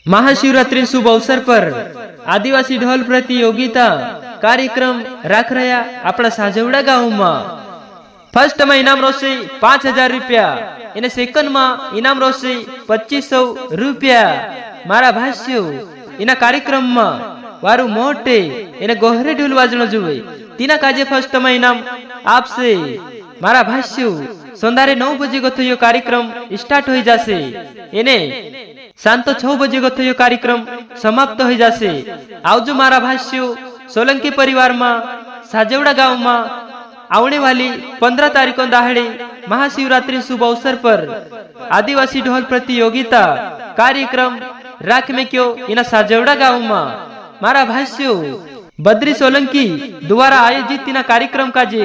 महाशिवरात्रि शुभ अवसर पर आदिवासी ढोल प्रतियोगिता कार्यक्रम राख रहा अपना साजवड़ा गाँव में फर्स्ट में इनाम राशि 5000 रुपया, એને સેકન્ડ માં ઇનામ રાશि 2500 રૂપિયા। મારા ભાષ્યો એના કાર્યક્રમમાં વારું મોટે એને ગોહરે ઢોલ વાજણો જોવે તેના કાજે ફર્સ્ટ માં ઇનામ આપશે। મારા ભાષ્યો સોંદારે 9 બજે ગથયો કાર્યક્રમ સ્ટાર્ટ હોઈ જશે, એને શાંતો 6 બજે ગથયો કાર્યક્રમ સમાપ્ત હોઈ જશે। આવજો મારા ભાષ્યો સોલંકી परिवार में साजवड़ा गाँव में आने वाली 15 तारीख को दाहड़े महाशिवरात्रि शुभ अवसर पर आदिवासी ढोल प्रतियोगिता कार्यक्रम राख में क्यों इना साजवड़ा गाँव में मारा भाष्यो बद्री सोलंकी द्वारा आयोजित इना कार्यक्रम का जे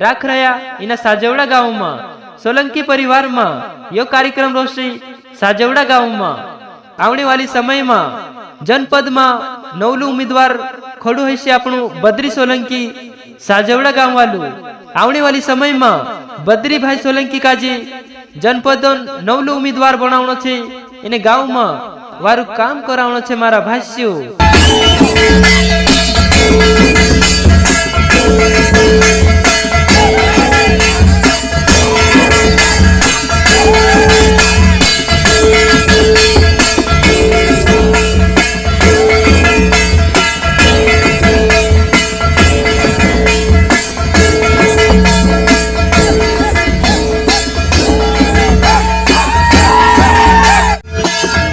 राख रहा इना साजवड़ा गाँव में सोलंकी परिवार में यो कार्यक्रम रोशे साजवड़ा गाँव में आने वाली समय में जनपद में नवलू उम्मीदवार खड़ू है आपनु बद्री सोलंकी साजवड़ा गाँव वालू आने वाली समय में बद्री भाई सोलंकी का जी जनपद नवलू उम्मीदवार बनावनो छे, इने गाँव में वारू काम करावनो छे। मारा भाष्यो